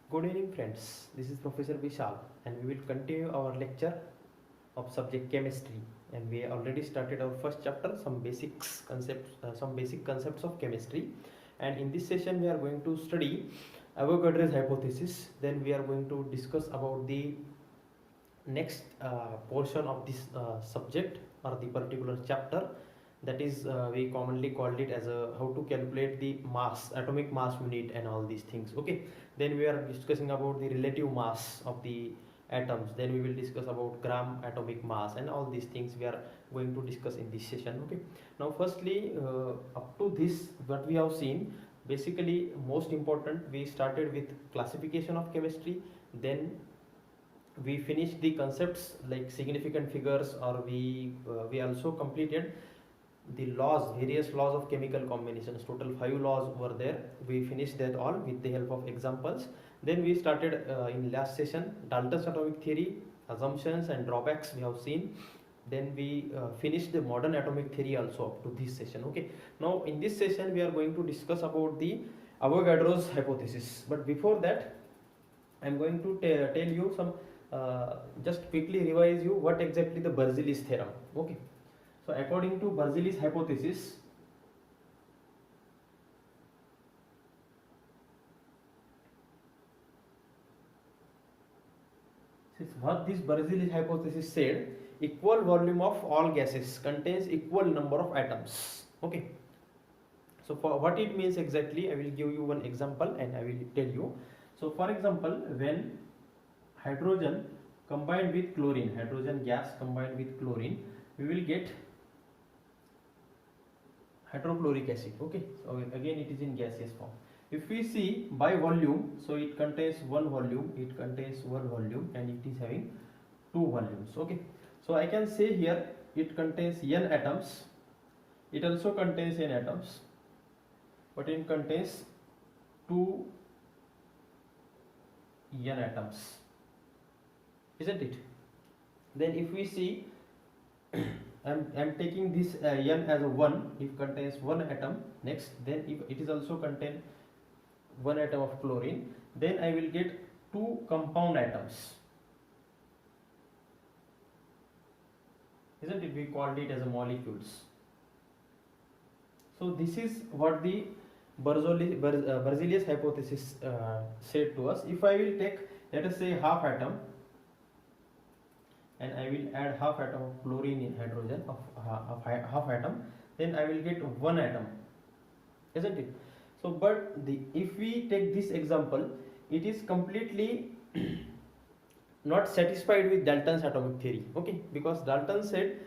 Good evening, friends. This is Professor Vishal, and we will continue our lecture of subject chemistry. And we already started our first chapter, some basic concepts of chemistry. And in this session, we are going to study Avogadro's hypothesis. Then we are going to discuss about the next portion of this subject or the particular chapter, that is we commonly called it as a how to calculate the mass, atomic mass unit and all these things. Okay, then we are discussing about the relative mass of the atoms, then we will discuss about gram atomic mass and all these things we are going to discuss in this session. Okay, now firstly, up to this what we have seen, basically most important, we started with classification of chemistry, then we finished the concepts like significant figures, or we also completed the laws, various laws of chemical combinations. Total 5 laws were there. We finished that all with the help of examples. Then we started in last session Dalton's atomic theory, assumptions and drawbacks we have seen. Then we finished the modern atomic theory also up to this session. Okay, now in this session we are going to discuss about the Avogadro's hypothesis. But before that, I am going to tell you some, just quickly revise you what exactly the Berzelius theorem. Okay, so according to Berzelius hypothesis, what this Berzelius hypothesis said, equal volume of all gases contains equal number of atoms. Okay, so for what it means exactly, I will give you one example and I will tell you. So for example, when hydrogen combined with chlorine, hydrogen gas combined with chlorine, we will get hydrochloric acid. Okay, so again it is in gaseous form. If we see by volume, so it contains one volume, and it is having two volumes. Okay, so I can say here it contains n atoms, it also contains n atoms, but it contains two n atoms, isn't it? Then if we see, I'm taking this n as a 1, it contains one atom. Next, then if it is also contain one atom of chlorine, then I will get two compound atoms, isn't it? We called it as a molecules. So this is what the Berzelius hypothesis said to us. If I will take, let us say, half atom, and I will add half atom of chlorine in hydrogen of half atom, then I will get one atom, isn't it? So but if we take this example, it is completely not satisfied with Dalton's atomic theory. Okay, because Dalton said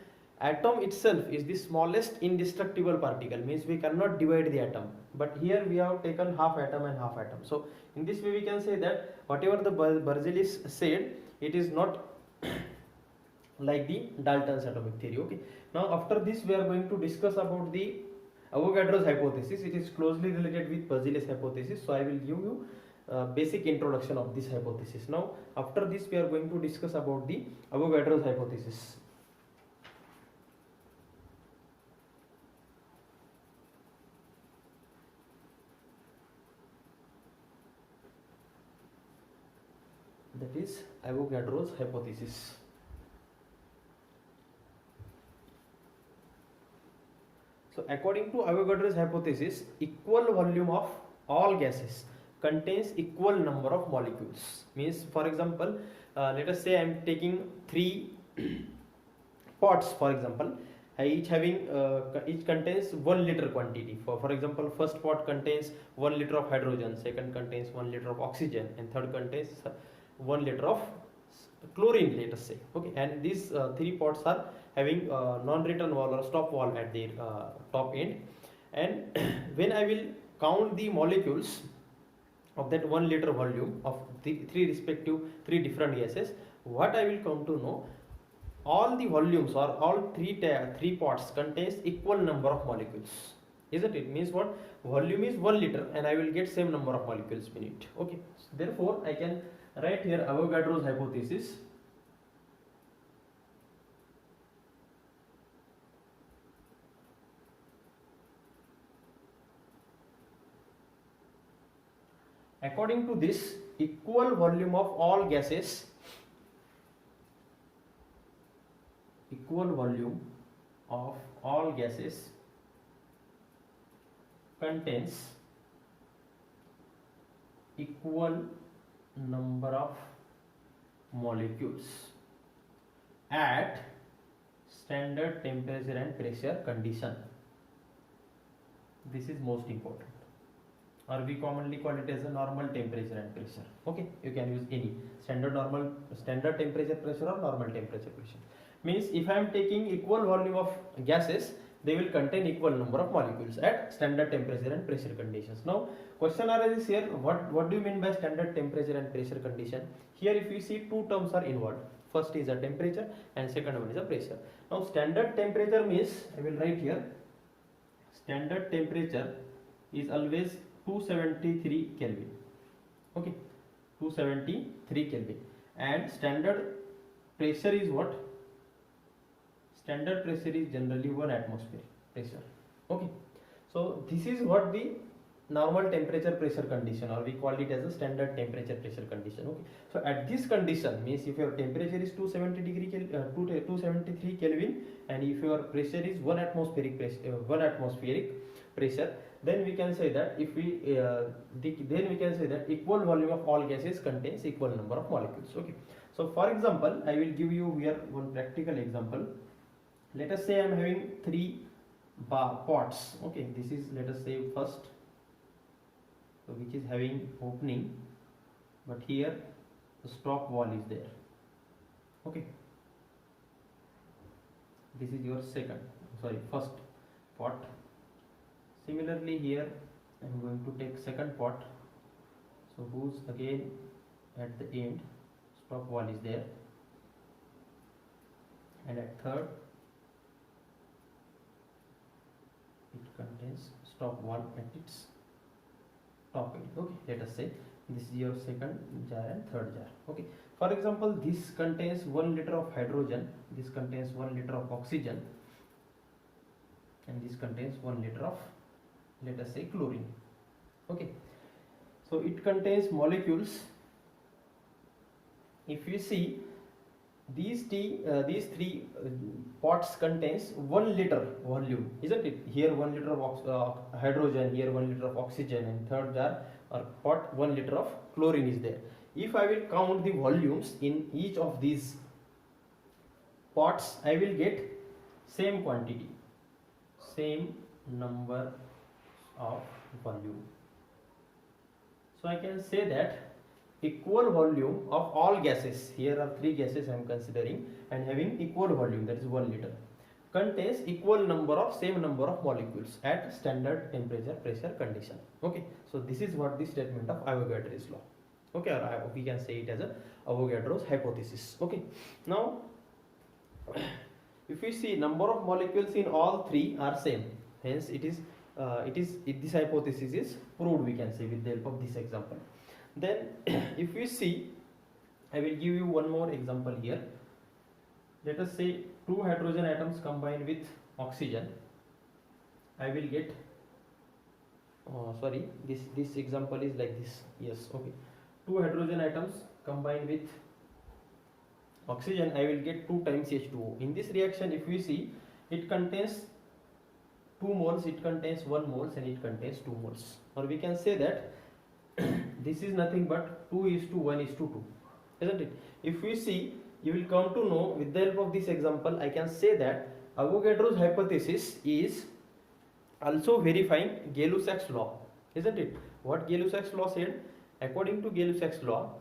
atom itself is the smallest indestructible particle, means we cannot divide the atom, but here we have taken half atom and half atom. So in this way we can say that whatever the Berzelius said, it is not like the Dalton's atomic theory. Okay, now after this we are going to discuss about the Avogadro's hypothesis. It is closely related with Berzelius hypothesis, so I will give you basic introduction of this hypothesis. Now after this we are going to discuss about the Avogadro's hypothesis. That is Avogadro's hypothesis. So according to Avogadro's hypothesis, equal volume of all gases contains equal number of molecules. Means, for example, let us say I am taking 3 pots, for example, each having each contains 1 liter quantity. For example, first pot contains 1 liter of hydrogen, second contains 1 liter of oxygen, and third contains 1 liter of chlorine, let us say. Okay, and these 3 pots are having non-return wall or stop wall at their top end, and when I will count the molecules of that 1 liter volume of the three different gases, what I will come to know, all the volumes or all three pots contains equal number of molecules, isn't it? Means what, volume is 1 liter and I will get same number of molecules in it. Okay, so therefore I can write here Avogadro's hypothesis. According to this, equal volume of all gases, equal volume of all gases contains equal number of molecules at standard temperature and pressure condition. This is most important, or we commonly call it as a normal temperature and pressure. Okay, you can use any standard temperature pressure or normal temperature pressure. Means if I am taking equal volume of gases, they will contain equal number of molecules at standard temperature and pressure conditions. Now question arises here, what do you mean by standard temperature and pressure condition? Here if you see, two terms are involved. First is a temperature and second one is a pressure. Now standard temperature means, I will write here, standard temperature is always 273 Kelvin. Okay, 273 Kelvin. And standard pressure is what? Standard pressure is generally 1 atmosphere pressure. Okay, so this is what the normal temperature pressure condition, or we call it as a standard temperature pressure condition. Okay, so at this condition, means if your temperature is 273 Kelvin and if your pressure is 1 atmospheric pressure, then we can say that equal volume of all gases contains equal number of molecules. Okay, so for example, I will give you here one practical example. Let us say I am having 3 pots. Okay, this is, let us say, first, so which is having opening, but here the stop wall is there. Okay, this is your first pot. Similarly here I am going to take second pot, so whose again at the end stop wall is there, and at third it contains stop wall at its top end. Okay, let us say this is your second jar and third jar. Okay, for example, this contains 1 liter of hydrogen, this contains 1 liter of oxygen, and this contains 1 liter of, let us say, chlorine. Okay, so it contains molecules. If you see, these three pots contains 1 liter volume, isn't it? Here 1 liter of hydrogen, here 1 liter of oxygen, and third jar or pot 1 liter of chlorine is there. If I will count the volumes in each of these pots, I will get same quantity, same number of volume. So I can say that equal volume of all gases, here are 3 gases I am considering and having equal volume, that is 1 liter, contains equal number of same number of molecules at standard temperature pressure condition. Okay, so this is what the statement of Avogadro's law. Okay, or we can say it as a Avogadro's hypothesis. Okay, now if we see, number of molecules in all 3 are same, hence this hypothesis is proved, we can say, with the help of this example. Then if we see, I will give you one more example here. Let us say 2 hydrogen atoms combine with oxygen. I will get, this example is like this. Yes, okay. 2 hydrogen atoms combine with oxygen, I will get 2 times H2O. In this reaction, if we see, it contains 2 moles, it contains 1 moles, and it contains 2 moles. Or we can say that this is nothing but 2:1:2, isn't it? If we see, you will come to know with the help of this example, I can say that Avogadro's hypothesis is also verifying Gay-Lussac's law, isn't it? What Gay-Lussac's law said? According to Gay-Lussac's law,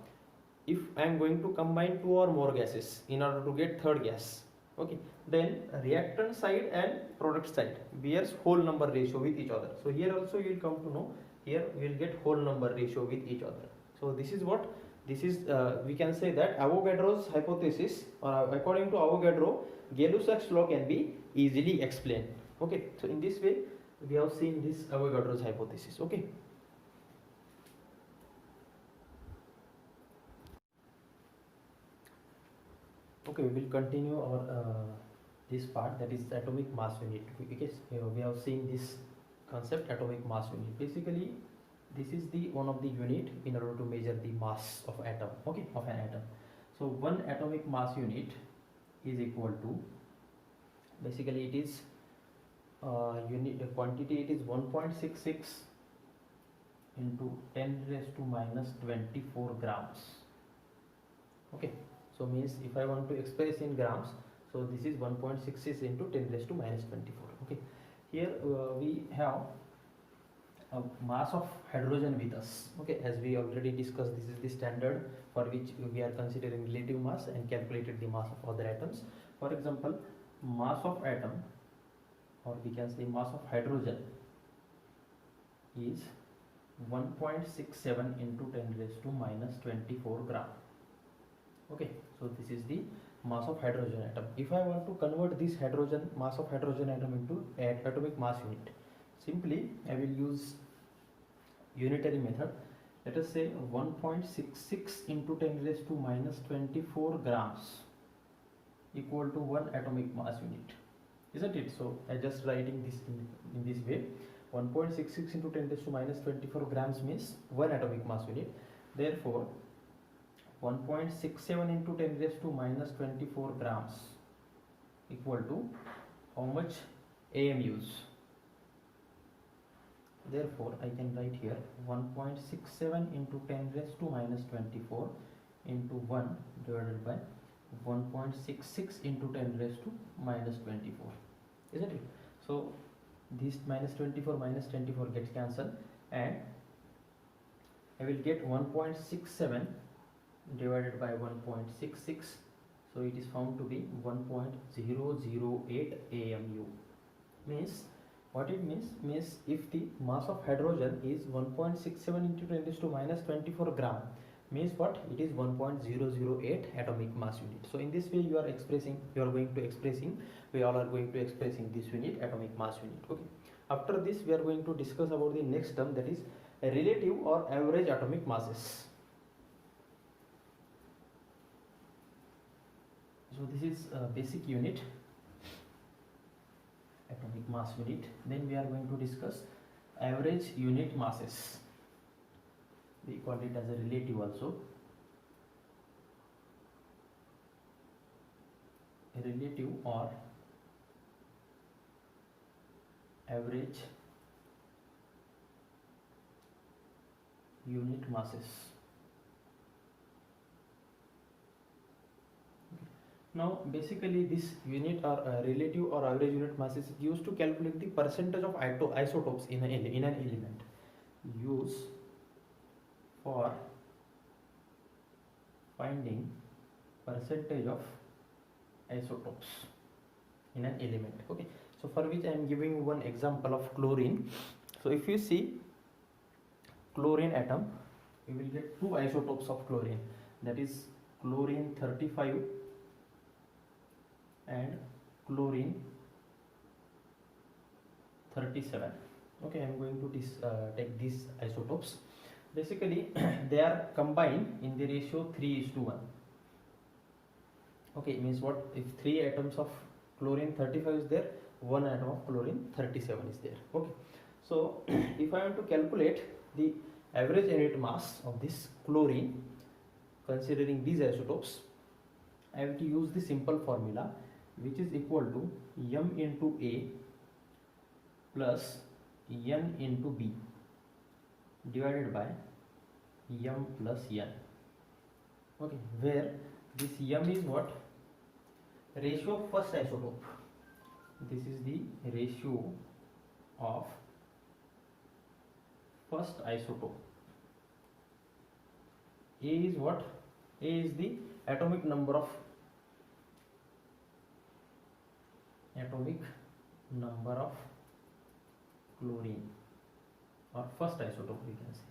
if I am going to combine 2 or more gases in order to get third gas, okay, then reactant side and product side bears whole number ratio with each other. So here also you will come to know, here we will get whole number ratio with each other. So this is what, we can say that Avogadro's hypothesis, or according to Avogadro, Gay-Lussac's law can be easily explained. Okay, so in this way we have seen this Avogadro's hypothesis. Okay, we will continue our this part, that is atomic mass unit, because we have seen this concept, atomic mass unit. Basically this is the one of the unit in order to measure the mass of atom, okay, of an atom. So one atomic mass unit is equal to, basically it is unit quantity, it is 1.66 into 10 raised to minus 24 grams. Okay, so means if I want to express in grams, so this is 1.66 into 10 raised to minus 24. Okay, here we have a mass of hydrogen with us. Okay, as we already discussed, this is the standard for which we are considering relative mass and calculated the mass of other atoms. For example, mass of atom, or we can say mass of hydrogen, is 1.67 into 10 raised to minus 24 gram. Okay, so this is the mass of hydrogen atom. If I want to convert this hydrogen mass of hydrogen atom into atomic mass unit, simply I will use unitary method. Let us say 1.66 into 10 raised to minus 24 grams equal to 1 atomic mass unit, isn't it? So I just writing this in this way. 1.66 into 10 raised to minus 24 grams means 1 atomic mass unit. Therefore 1.67 into 10 raised to minus 24 grams equal to how much AMUs? Therefore I can write here 1.67 into 10 raised to minus 24 into 1 divided by 1.66 into 10 raised to minus 24, isn't it? So this minus 24 minus 24 gets cancelled, and I will get 1.67 divided by 1.66, so it is found to be 1.008 AMU. Means what it means if the mass of hydrogen is 1.67 into 10 raised to minus 24 gram, means what? It is 1.008 atomic mass unit. So in this way we all are going to expressing this unit, atomic mass unit. Okay, after this we are going to discuss about the next term, that is relative or average atomic masses. So this is a basic unit, atomic mass unit. Then we are going to discuss average unit masses. We call it as a relative also. A relative or average unit masses. Now basically this unit or relative or average unit masses is used to calculate the percentage of isotopes in an element. Use for finding percentage of isotopes in an element. Okay, so for which I am giving one example of chlorine. So if you see chlorine atom, you will get two isotopes of chlorine, that is chlorine 35 and chlorine 37. Okay, I am going to take these isotopes. Basically they are combined in the ratio 3:1. Okay, means what? If 3 atoms of chlorine 35 is there, 1 atom of chlorine 37 is there. Okay, so if I want to calculate the average unit mass of this chlorine considering these isotopes, I have to use the simple formula, which is equal to m into A plus n into B divided by m plus n. Okay, where this m is what? Ratio of first isotope. This is the ratio of first isotope. A is what? A is the atomic number of chlorine, or first isotope, we can say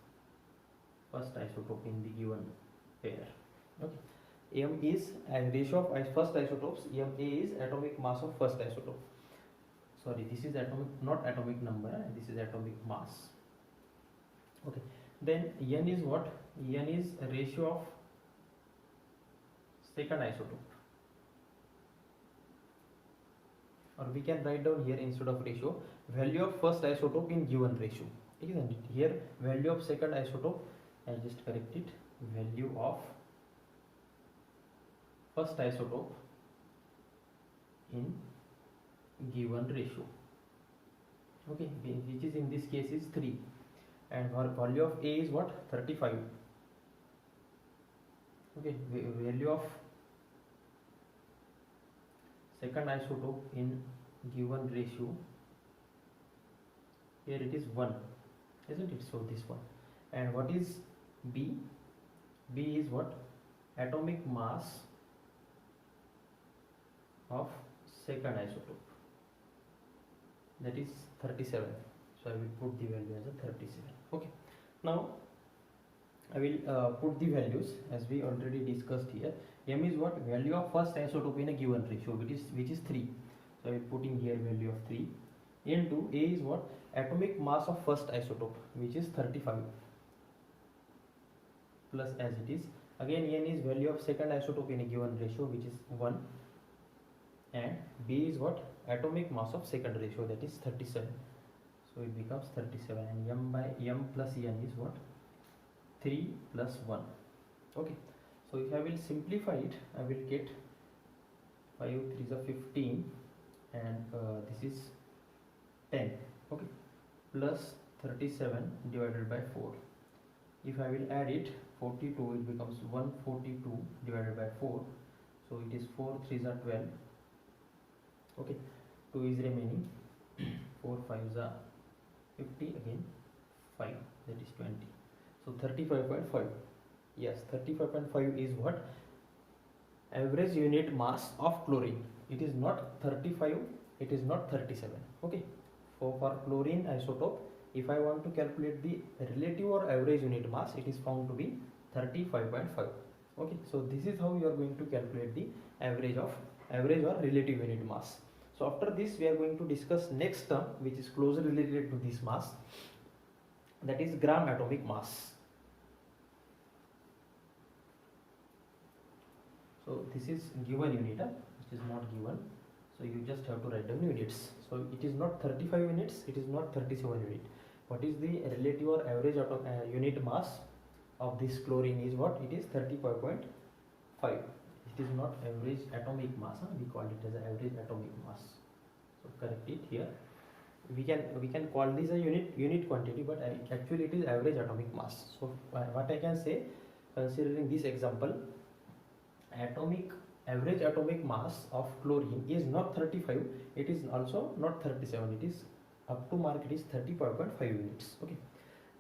first isotope in the given pair. Okay, m is a ratio of first isotopes. Ma is atomic mass of first isotope. Sorry, this is atomic, not atomic number, this is atomic mass. Okay, then n is what? N is a ratio of second isotope, or we can write down here instead of ratio, value of first isotope in given ratio. isn't it? Here value of second isotope, I just correct it, value of first isotope in given ratio, okay, which is in this case is 3, and our value of A is what, 35, okay. Value of second isotope in given ratio, here it is 1, isn't it? So this one. And what is B? B is what, atomic mass of second isotope, that is 37. So I will put the value as a 37. Okay, now I will put the values as we already discussed here. M is what, value of first isotope in a given ratio, which is 3. So I will put in here value of 3 into A is what, atomic mass of first isotope, which is 35, plus as it is. Again N is value of second isotope in a given ratio, which is 1, and B is what, atomic mass of second ratio, that is 37. So it becomes 37, and M plus N is what, 3 plus 1. Okay, so if I will simplify it, I will get 5 3s are 15, and this is 10, okay, plus 37 divided by 4. If I will add it, 42, it becomes 142 divided by 4. So it is 4 3s are 12, okay, 2 is remaining, 4 5s are 50, again 5, that is 20. So 35.5, yes, 35.5 is what, average unit mass of chlorine. It is not 35, it is not 37, okay. So for chlorine isotope, if I want to calculate the relative or average unit mass, it is found to be 35.5, okay. So this is how you are going to calculate the average or relative unit mass. So after this we are going to discuss next term, which is closely related to this mass, that is gram atomic mass. So this is given unit, which is not given, so you just have to write down units. So it is not 35 units, it is not 37 unit. What is the relative or average unit mass of this chlorine is what, it is 35.5. It is not average atomic mass, we call it as average atomic mass. So correct it here. We can call this a unit quantity, but actually it is average atomic mass. So what I can say, considering this example, average atomic mass of chlorine is not 35, it is also not 37, it is up to mark, it is 35.5 units, okay.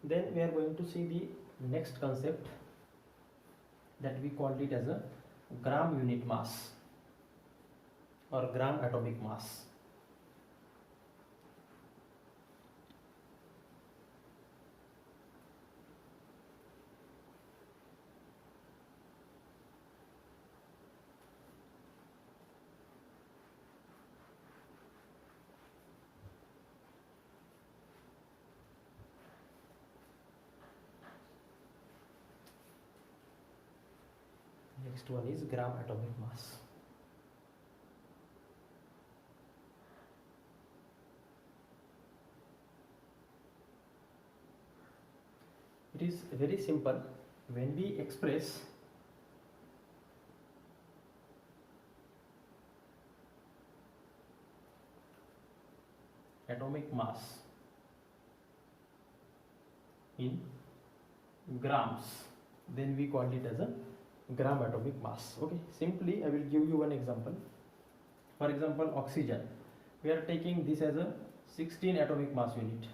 Then we are going to see the next concept, that we called it as a gram unit mass or gram atomic mass. Next one is gram atomic mass. It is very simple. When we express atomic mass in grams, then we call it as a gram atomic mass, okay. Simply I will give you one example. For example, oxygen, we are taking this as a 16 atomic mass unit,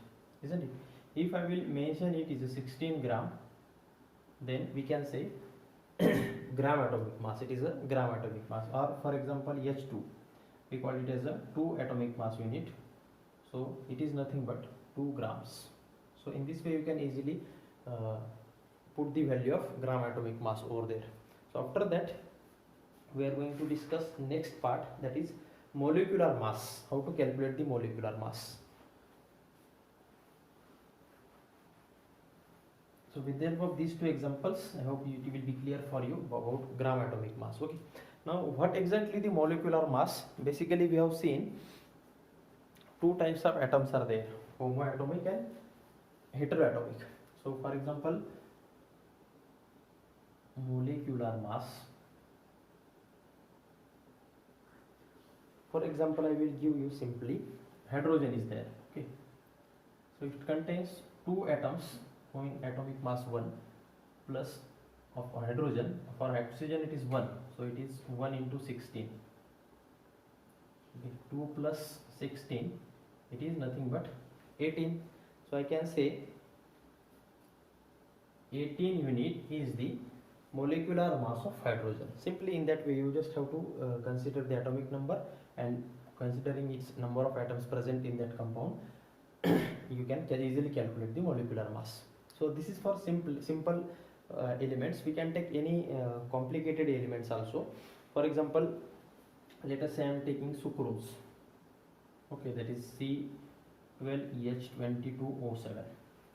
isn't it? If I will mention it is a 16 gram, then we can say gram atomic mass, it is a gram atomic mass. Or for example, H2, we call it as a 2 atomic mass unit, so it is nothing but 2 grams. So in this way you can easily put the value of gram atomic mass over there. So after that we are going to discuss next part, that is molecular mass, how to calculate the molecular mass. So with the help of these two examples, I hope it will be clear for you about gram atomic mass, okay. Now what exactly the molecular mass? Basically we have seen two types of atoms are there, homoatomic and heteroatomic. So for example, molecular mass. For example, I will give you simply hydrogen is there. Okay, so it contains two atoms having atomic mass 1 plus of hydrogen. For oxygen it is 1, so it is 1 into 16. Okay, 2 plus 16, it is nothing but 18. So I can say 18 unit is the molecular mass of hydrogen. Simply in that way you just have to consider the atomic number, and considering its number of atoms present in that compound you can easily calculate the molecular mass. So this is for simple elements. We can take any complicated elements also. For example, let us say I am taking sucrose. Okay, that is C12EH22O7.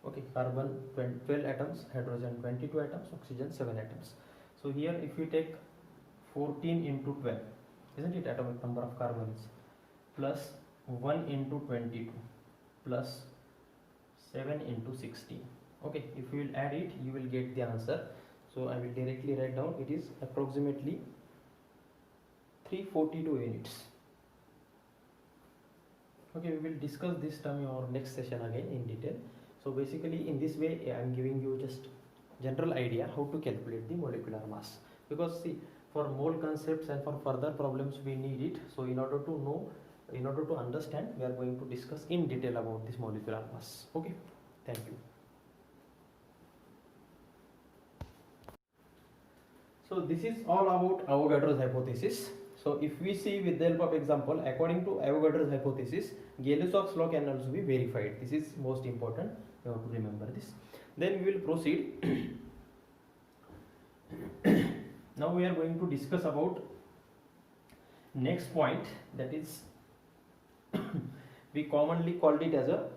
Okay, carbon 12 atoms, hydrogen 22 atoms, oxygen 7 atoms. So here if we take 14 into 12, isn't it, atomic number of carbons, plus 1 into 22 plus 7 into 16. Okay, if you will add it you will get the answer. So I will directly write down, it is approximately 342 units. Okay, we will discuss this term in our next session again in detail. So basically in this way I am giving you just general idea how to calculate the molecular mass, because see, for mole concepts and for further problems we need it. So in order to know, in order to understand, we are going to discuss in detail about this molecular mass. Okay, thank you. So this is all about Avogadro's hypothesis. So if we see with the help of example, according to Avogadro's hypothesis, Gay-Lussac's law can also be verified. This is most important, you have to remember this. Then we will proceed. Now we are going to discuss about next point, that is we commonly called it as a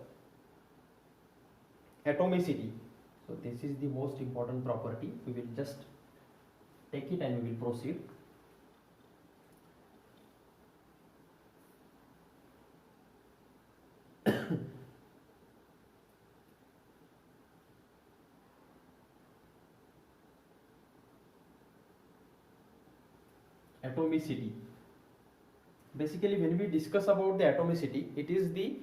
atomicity. So this is the most important property. We will just take it and we will proceed. Atomicity. Basically when we discuss about the atomicity, it is the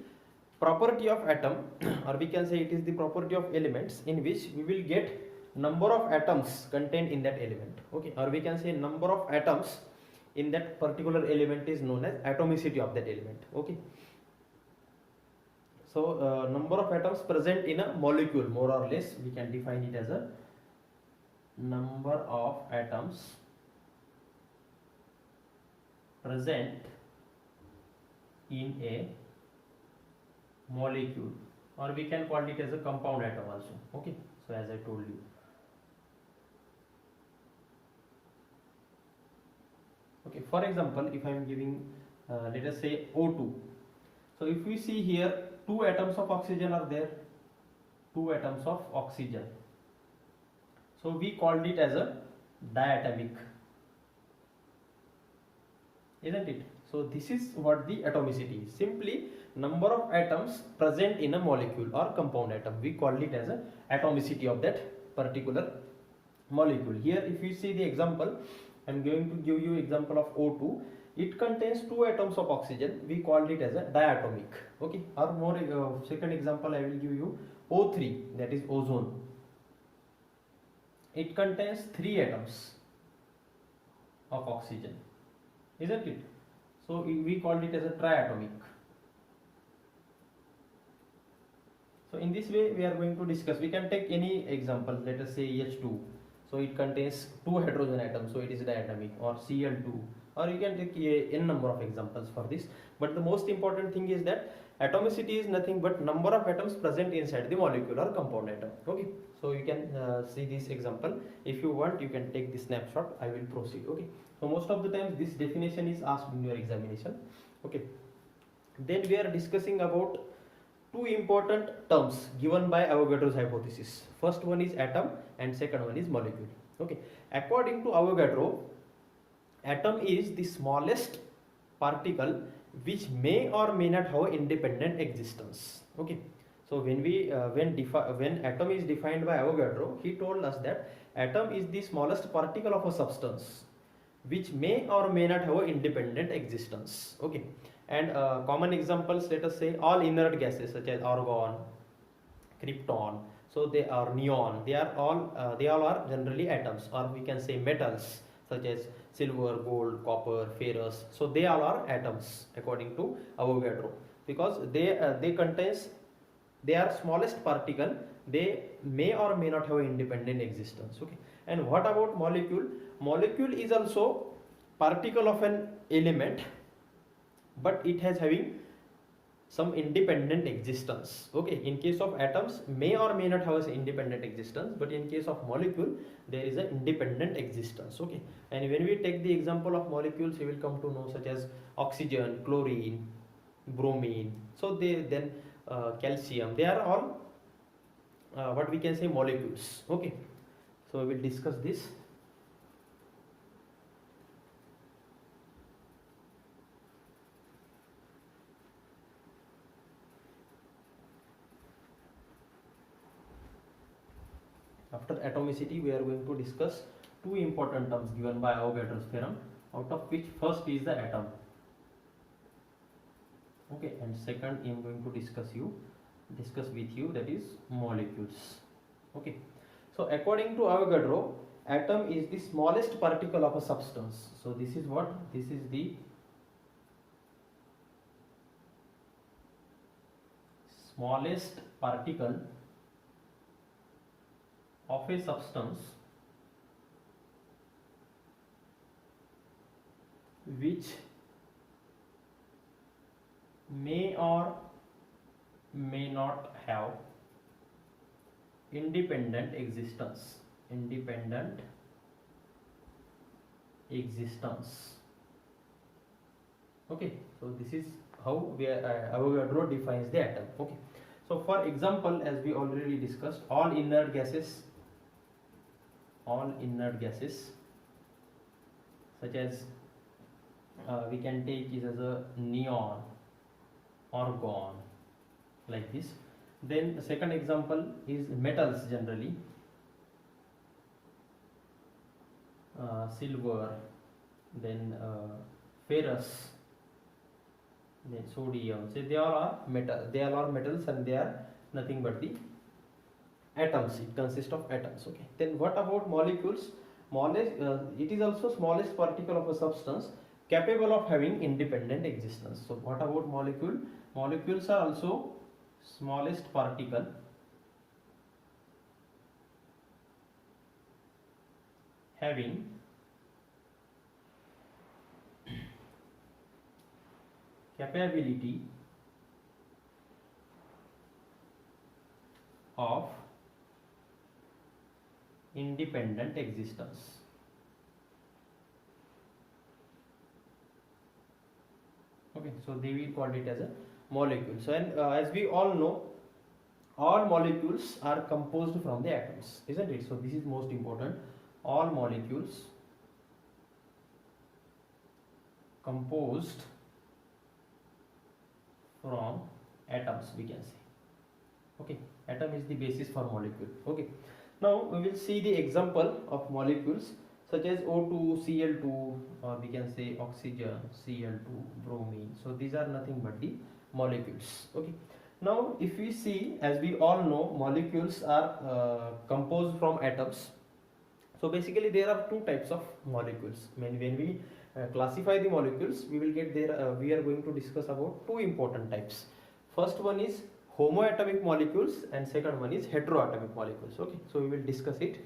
property of atom or we can say it is the property of elements in which we will get number of atoms contained in that element. Okay, or we can say number of atoms in that particular element is known as atomicity of that element. Okay, so number of atoms present in a molecule, more or less we can define it as a number of atoms present in a molecule, or we can call it as a compound atom also. Okay, so as I told you. Okay, for example, if I am giving let us say O2. So if we see here, 2 atoms of oxygen are there, 2 atoms of oxygen. So we called it as a diatomic, isn't it? So this is what the atomicity is. Simply number of atoms present in a molecule or compound atom. We call it as a atomicity of that particular molecule. Here if you see the example, I am going to give you example of O2. It contains 2 atoms of oxygen. We called it as a diatomic. Okay, or more second example I will give you, O3, that is ozone. It contains 3 atoms of oxygen, isn't it? So we called it as a triatomic. So in this way we are going to discuss. We can take any example, let us say H2. So it contains 2 hydrogen atoms, so it is diatomic, or Cl2, or you can take n number of examples for this. But the most important thing is that atomicity is nothing but number of atoms present inside the molecule or compound atom. Okay, so you can see this example. If you want, you can take this snapshot. I will proceed. Okay, so most of the times this definition is asked in your examination. Okay, then we are discussing about 2 important terms given by Avogadro's hypothesis. First one is atom and second one is molecule. Okay, according to Avogadro, atom is the smallest particle which may or may not have independent existence. Okay, So when atom is defined by Avogadro, he told us that atom is the smallest particle of a substance which may or may not have an independent existence. Okay, and common examples, let us say all inert gases such as argon, krypton, so they are neon, they all are generally atoms, or we can say metals such as silver, gold, copper, ferrous. So they all are atoms according to Avogadro, because they contains, they are smallest particle, they may or may not have independent existence. Okay, and what about molecule? Molecule is also particle of an element, but it has having some independent existence. Okay, in case of atoms may or may not have independent existence, but in case of molecule there is an independent existence. Okay, and when we take the example of molecules, we will come to know such as oxygen, chlorine, bromine. So they then calcium, they are all what we can say molecules. Okay, so we will discuss this. After atomicity, we are going to discuss two important terms given by Avogadro's theorem, out of which first is the atom. Okay, and second I am going to discuss with you, that is molecules. Okay, so according to Avogadro, atom is the smallest particle of a substance. So this is what? This is the smallest particle of a substance which may or may not have independent existence. Okay, so this is how Avogadro defines the atom. Okay, so for example, as we already discussed, all inert gases such as we can take it as a neon, argon, like this. Then the second example is metals, generally silver, then ferrous, then sodium. So they all are metals, and they are nothing but the atoms. It consists of atoms. Okay, then what about molecules? It is also smallest particle of a substance capable of having independent existence. So what about molecule? Molecules are also smallest particle having capability of independent existence. Okay, so they will call it as a molecule. So, and as we all know, all molecules are composed from the atoms, isn't it? So this is most important. All molecules composed from atoms, we can say. Okay, atom is the basis for molecule. Okay, now we will see the example of molecules such as O2, Cl2, or we can say oxygen, Cl2, bromine. So these are nothing but the molecules. Okay, now if we see, as we all know, molecules are composed from atoms. So basically there are two types of molecules. When we classify the molecules, we will get there. We are going to discuss about two important types. First one is homoatomic molecules, and second one is heteroatomic molecules. Okay, so we will discuss it.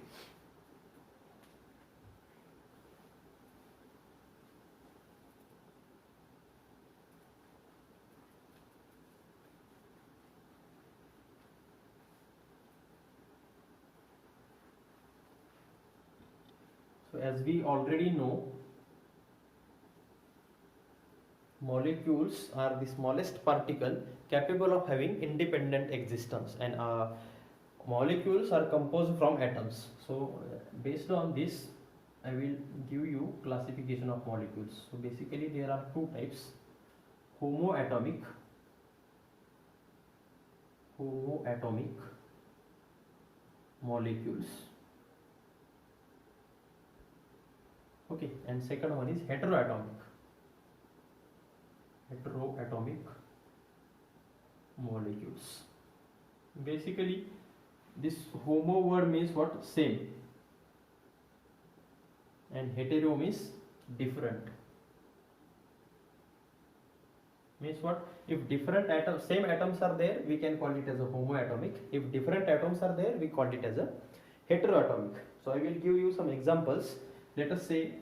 So as we already know, molecules are the smallest particle capable of having independent existence, and molecules are composed from atoms. So based on this, I will give you classification of molecules. So basically there are two types: homoatomic homoatomic molecules. Okay, and second one is heteroatomic molecules. Basically, this homo word means what? Same, and hetero means different. Means what? If different atoms, same atoms are there, we can call it as a homoatomic. If different atoms are there, we call it as a heteroatomic. So I will give you some examples. Let us say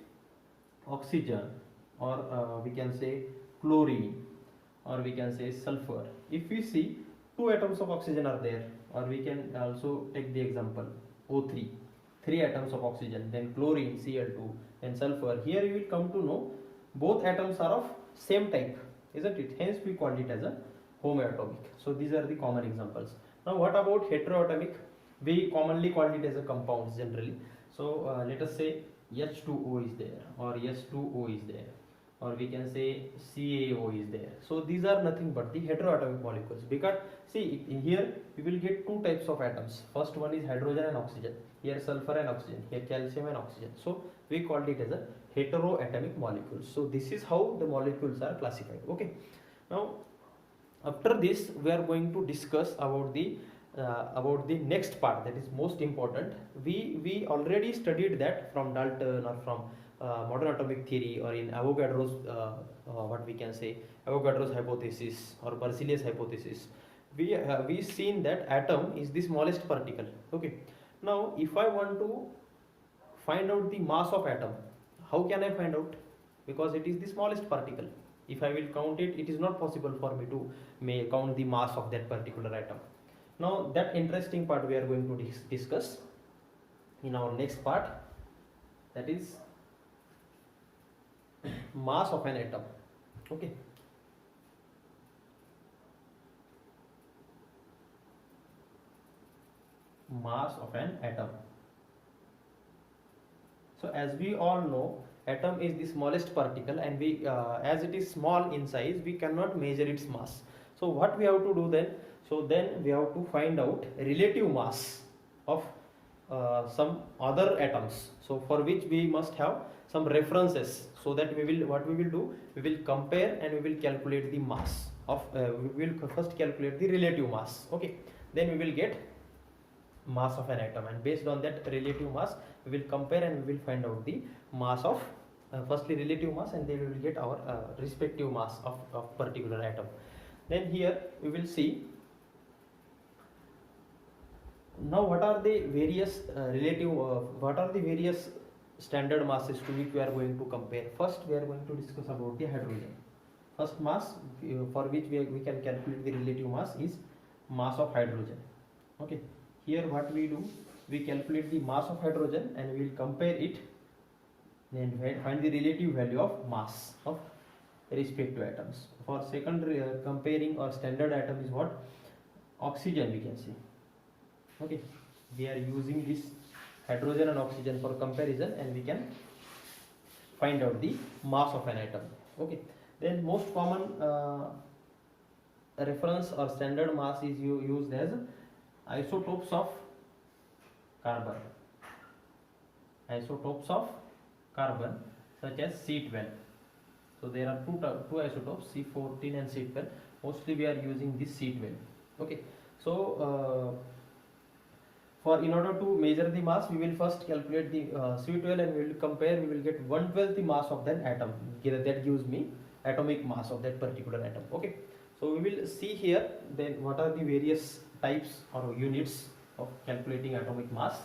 oxygen, or we can say chlorine, or we can say sulfur. If we see two atoms of oxygen are there, or we can also take the example O3, three atoms of oxygen, then chlorine Cl2, then sulfur. Here you will come to know both atoms are of same type, isn't it? Hence we call it as a homoatomic. So these are the common examples. Now what about heteroatomic? We commonly call it as a compounds generally. So let us say H2O is there, or S2O is there, or we can say CaO is there. So these are nothing but the heteroatomic molecules, because see here we will get two types of atoms. First one is hydrogen and oxygen, here sulfur and oxygen, here calcium and oxygen. So we called it as a heteroatomic molecules. So this is how the molecules are classified. Okay, now after this we are going to discuss about the next part, that is most important. We already studied that from Dalton, or from modern atomic theory, or in Avogadro's what we can say Avogadro's hypothesis or Berzelius hypothesis. We seen that atom is the smallest particle. Okay, now if I want to find out the mass of atom, how can I find out? Because it is the smallest particle. If I will count it, it is not possible for me to count the mass of that particular atom. Now that interesting part we are going to discuss in our next part, that is mass of an atom. Okay, mass of an atom. So as we all know, atom is the smallest particle, and we as it is small in size, we cannot measure its mass. So what we have to do then? So then we have to find out relative mass of some other atoms. So for which we must have some references, so that we will, what we will do, we will compare and we will calculate the mass of we will first calculate the relative mass. Okay, then we will get mass of an atom, and based on that relative mass we will compare and we will find out the mass of firstly relative mass, and then we will get our respective mass of particular atom. Then here we will see now what are the various what are the various standard masses to which we are going to compare. First we are going to discuss about the hydrogen. First mass for which we can calculate the relative mass is mass of hydrogen. Okay, here what we do, we calculate the mass of hydrogen and we will compare it and find the relative value of mass of respective atoms. For second comparing or standard atom is what? Oxygen, we can say. Okay, we are using this hydrogen and oxygen for comparison, and we can find out the mass of an atom. Okay, then most common reference or standard mass is used as isotopes of carbon. Isotopes of carbon such as C12. So there are two isotopes, C14 and C12. Mostly we are using this C12. Okay, so in order to measure the mass, we will first calculate the C12 and we will compare. We will get 1/12 the mass of that atom. That gives me atomic mass of that particular atom. Okay, so we will see here then what are the various types or units of calculating atomic mass.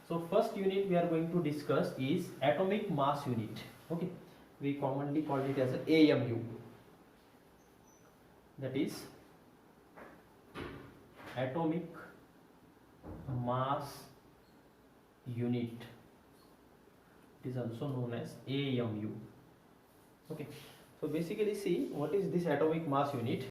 So first unit we are going to discuss is atomic mass unit. Okay, we commonly call it as AMU. That is atomic mass unit. It is also known as AMU. Okay, so basically see what is this atomic mass unit.